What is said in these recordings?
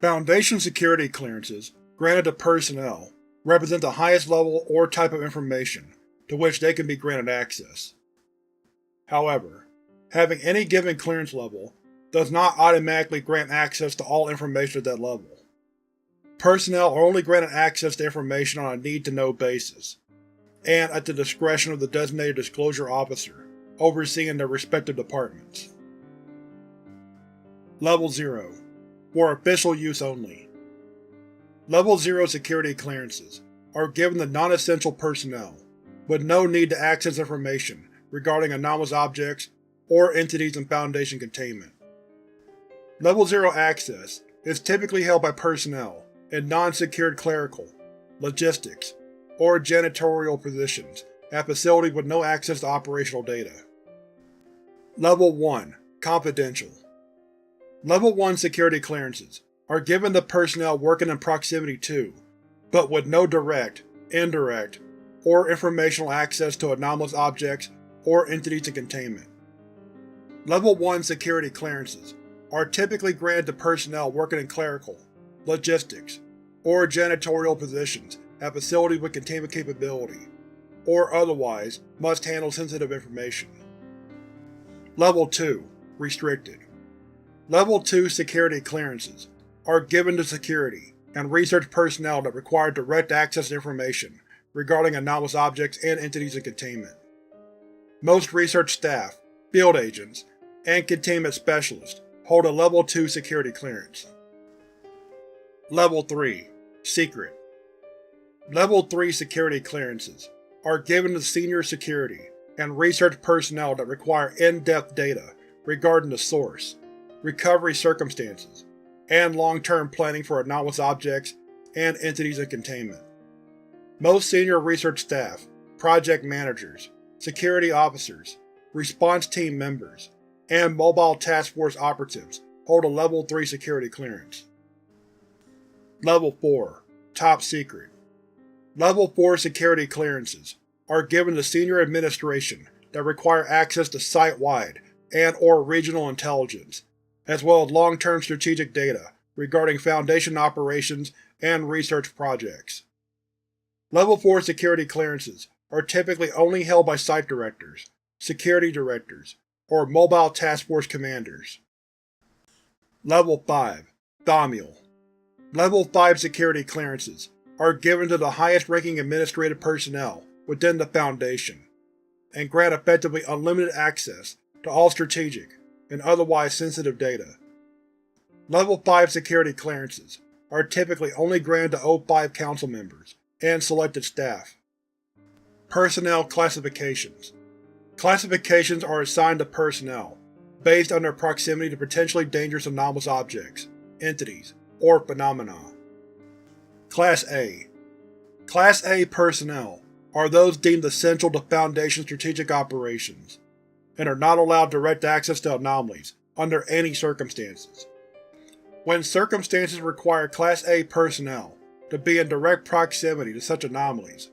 Foundation security clearances granted to personnel represent the highest level or type of information to which they can be granted access. However, having any given clearance level does not automatically grant access to all information at that level. Personnel are only granted access to information on a need-to-know basis, and at the discretion of the designated disclosure officer overseeing their respective departments. Level 0. For official use only. Level 0 security clearances are given to non-essential personnel, with no need to access information regarding anomalous objects or entities in Foundation containment. Level 0 access is typically held by personnel in non-secured clerical, logistics, or janitorial positions at facilities with no access to operational data. Level 1 Confidential. Level 1 security clearances are given to personnel working in proximity to, but with no direct, indirect, or informational access to anomalous objects or entities in containment. Level 1 security clearances are typically granted to personnel working in clerical, logistics, or janitorial positions at facilities with containment capability, or otherwise must handle sensitive information. Level 2 Restricted. Level 2 security clearances are given to security and research personnel that require direct access to information regarding anomalous objects and entities in containment. Most research staff, field agents, and containment specialists hold a Level 2 security clearance. Level 3 Secret. Level 3 security clearances are given to senior security and research personnel that require in-depth data regarding the source, recovery circumstances, and long-term planning for anomalous objects and entities in containment. Most senior research staff, project managers, security officers, response team members, and Mobile Task Force operatives hold a Level 3 security clearance. Level 4 Top Secret. Level 4 security clearances are given to senior administration that require access to site-wide and/or regional intelligence, as well as long-term strategic data regarding Foundation operations and research projects. Level 4 security clearances are typically only held by site directors, security directors, or Mobile Task Force commanders. Level 5 Thaumiel. Level 5 security clearances are given to the highest-ranking administrative personnel within the Foundation, and grant effectively unlimited access to all strategic and otherwise sensitive data. Level 5 security clearances are typically only granted to O5 Council members and selected staff. Personnel classifications. Classifications are assigned to personnel based on their proximity to potentially dangerous anomalous objects, entities, or phenomena. Class A. Class A personnel are those deemed essential to Foundation strategic operations, and are not allowed direct access to anomalies under any circumstances. When circumstances require Class A personnel to be in direct proximity to such anomalies,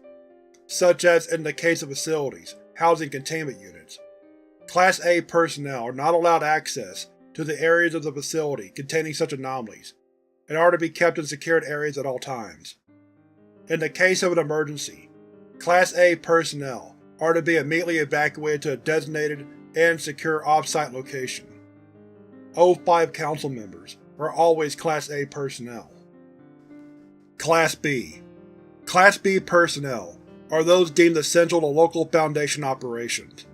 such as in the case of facilities housing containment units, Class A personnel are not allowed access to the areas of the facility containing such anomalies, and are to be kept in secured areas at all times. In the case of an emergency, Class A personnel are to be immediately evacuated to a designated and secure off-site location. O5 Council members are always Class A personnel. Class B. Class B personnel are those deemed essential to local Foundation operations,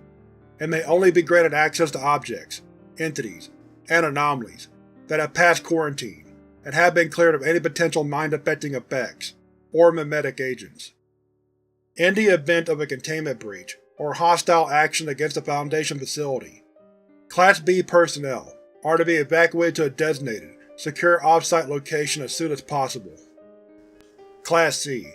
and may only be granted access to objects, entities, and anomalies that have passed quarantine and have been cleared of any potential mind-affecting effects or mimetic agents. In the event of a containment breach or hostile action against a Foundation facility, Class B personnel are to be evacuated to a designated, secure off-site location as soon as possible. Class C.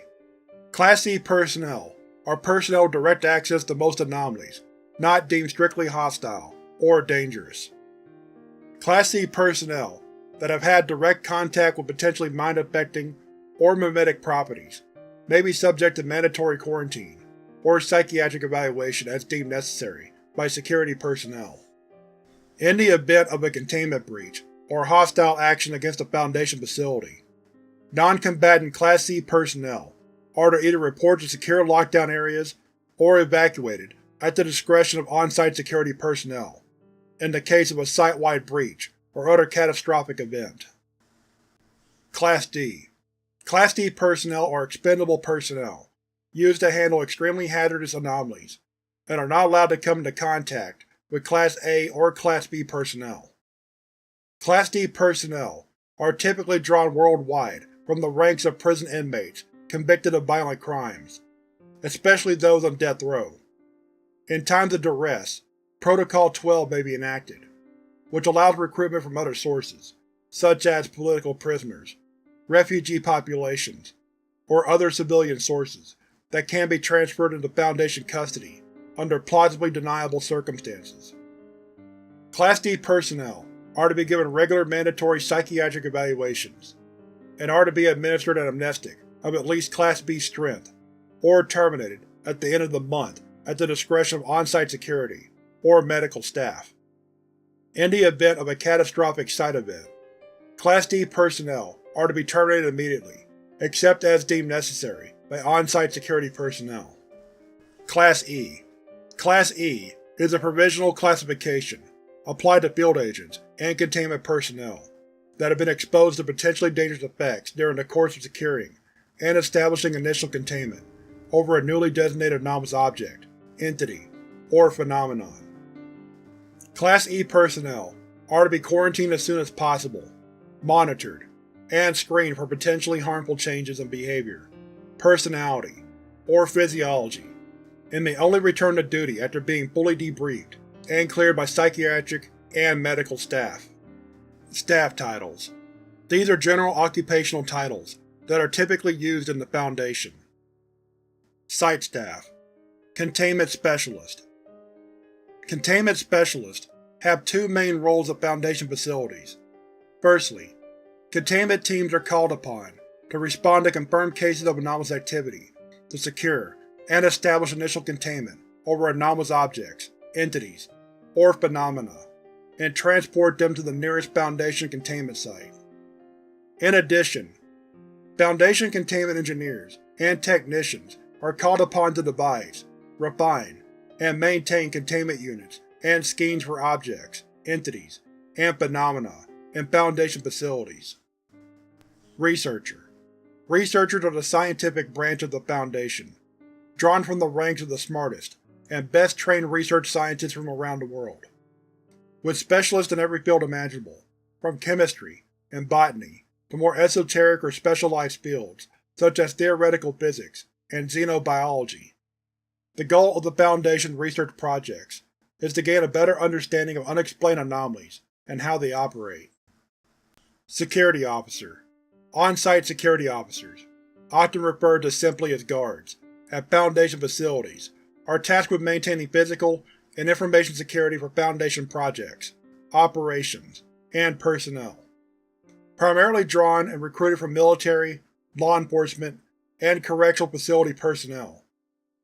Class C personnel are personnel with direct access to most anomalies not deemed strictly hostile or dangerous. Class C personnel that have had direct contact with potentially mind-affecting or mimetic properties may be subject to mandatory quarantine or psychiatric evaluation as deemed necessary by security personnel. In the event of a containment breach or hostile action against a Foundation facility. Non-combatant Class C personnel are to either report to secure lockdown areas or evacuated at the discretion of on-site security personnel, in the case of a site-wide breach or other catastrophic event. Class D. Class D personnel are expendable personnel, used to handle extremely hazardous anomalies, and are not allowed to come into contact with Class A or Class B personnel. Class D personnel are typically drawn worldwide from the ranks of prison inmates convicted of violent crimes, especially those on death row. In times of duress, Protocol 12 may be enacted, which allows recruitment from other sources, such as political prisoners, refugee populations, or other civilian sources that can be transferred into Foundation custody under plausibly deniable circumstances. Class D personnel are to be given regular mandatory psychiatric evaluations, and are to be administered an amnestic of at least Class B strength, or terminated at the end of the month at the discretion of on-site security or medical staff. In the event of a catastrophic site event, Class D personnel are to be terminated immediately, except as deemed necessary by on-site security personnel. Class E. Class E is a provisional classification applied to field agents and containment personnel that have been exposed to potentially dangerous effects during the course of securing and establishing initial containment over a newly designated anomalous object, entity, or phenomenon. Class E personnel are to be quarantined as soon as possible, monitored, and screened for potentially harmful changes in behavior, personality, or physiology, and may only return to duty after being fully debriefed and cleared by psychiatric and medical staff. Staff titles. These are general occupational titles that are typically used in the Foundation. Site Staff. Containment Specialist. Containment Specialists have two main roles at Foundation facilities. Firstly, containment teams are called upon to respond to confirmed cases of anomalous activity, to secure and establish initial containment over anomalous objects, entities, or phenomena, and transport them to the nearest Foundation containment site. In addition, Foundation containment engineers and technicians are called upon to devise, refine, and maintain containment units and schemes for objects, entities, and phenomena in Foundation facilities. Researcher. Researchers are the scientific branch of the Foundation, drawn from the ranks of the smartest and best-trained research scientists from around the world, with specialists in every field imaginable, from chemistry and botany to more esoteric or specialized fields such as theoretical physics and xenobiology. The goal of the Foundation research projects is to gain a better understanding of unexplained anomalies and how they operate. Security Officer. On-site security officers, often referred to simply as guards, at Foundation facilities, are tasked with maintaining physical and information security for Foundation projects, operations, and personnel. Primarily drawn and recruited from military, law enforcement, and correctional facility personnel,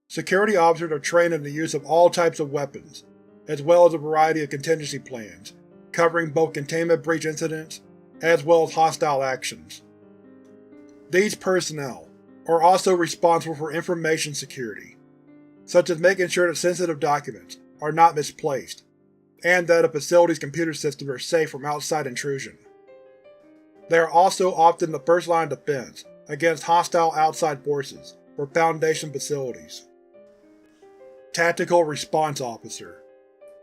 security officers are trained in the use of all types of weapons, as well as a variety of contingency plans, covering both containment breach incidents as well as hostile actions. These personnel are also responsible for information security, such as making sure that sensitive documents are not misplaced, and that a facility's computer systems are safe from outside intrusion. They are also often the first line of defense against hostile outside forces for Foundation facilities. Tactical Response Officer.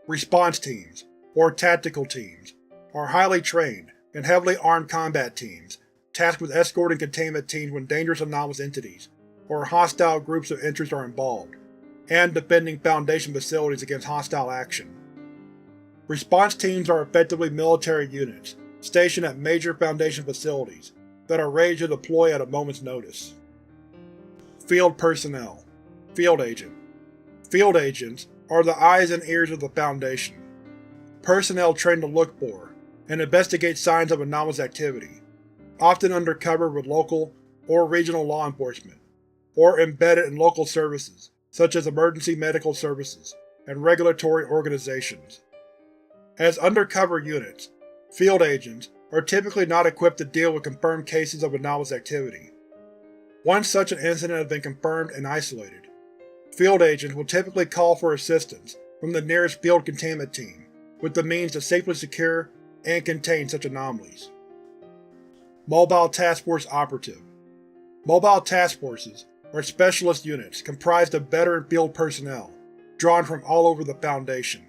Response teams, or tactical teams, are highly trained and heavily armed combat teams tasked with escorting containment teams when dangerous anomalous entities or hostile groups of interest are involved, and defending Foundation facilities against hostile action. Response teams are effectively military units stationed at major Foundation facilities that are ready to deploy at a moment's notice. Field Personnel. Field Agent. Field agents are the eyes and ears of the Foundation. Personnel trained to look for and investigate signs of anomalous activity, often undercover with local or regional law enforcement, or embedded in local services such as emergency medical services and regulatory organizations. As undercover units, Field agents are typically not equipped to deal with confirmed cases of anomalous activity. Once such an incident has been confirmed and isolated, field agents will typically call for assistance from the nearest field containment team with the means to safely secure and contain such anomalies. Mobile Task Force Operative. Mobile Task Forces are specialist units comprised of veteran field personnel drawn from all over the Foundation.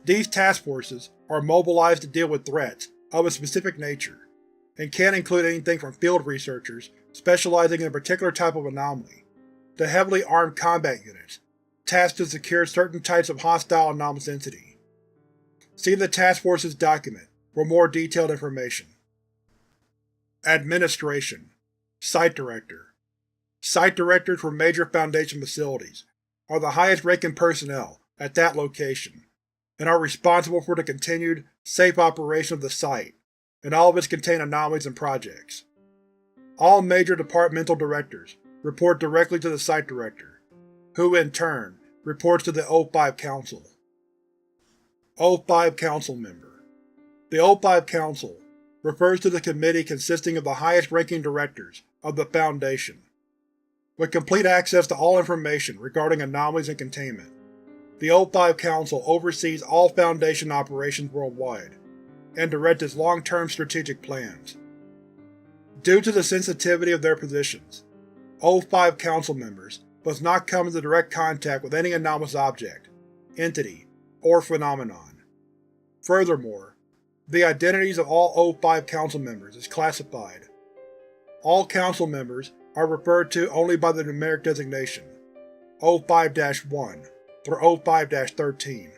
These task forces are mobilized to deal with threats of a specific nature, and can include anything from field researchers specializing in a particular type of anomaly, to heavily armed combat units tasked to secure certain types of hostile anomalous entity. See the Task Force's document for more detailed information. Administration. Site Director. Site Directors for major Foundation facilities are the highest-ranking personnel at that location, and are responsible for the continued, safe operation of the site and all of its contained anomalies and projects. All major departmental directors report directly to the Site Director, who in turn reports to the O5 Council. O5 Council Member. The O5 Council refers to the committee consisting of the highest-ranking directors of the Foundation. With complete access to all information regarding anomalies and containment, the O5 Council oversees all Foundation operations worldwide, and directs its long-term strategic plans. Due to the sensitivity of their positions, O5 Council members must not come into direct contact with any anomalous object, entity, or phenomenon. Furthermore, the identities of all O5 Council members is classified. All Council members are referred to only by the numeric designation O5-1 through O5-13.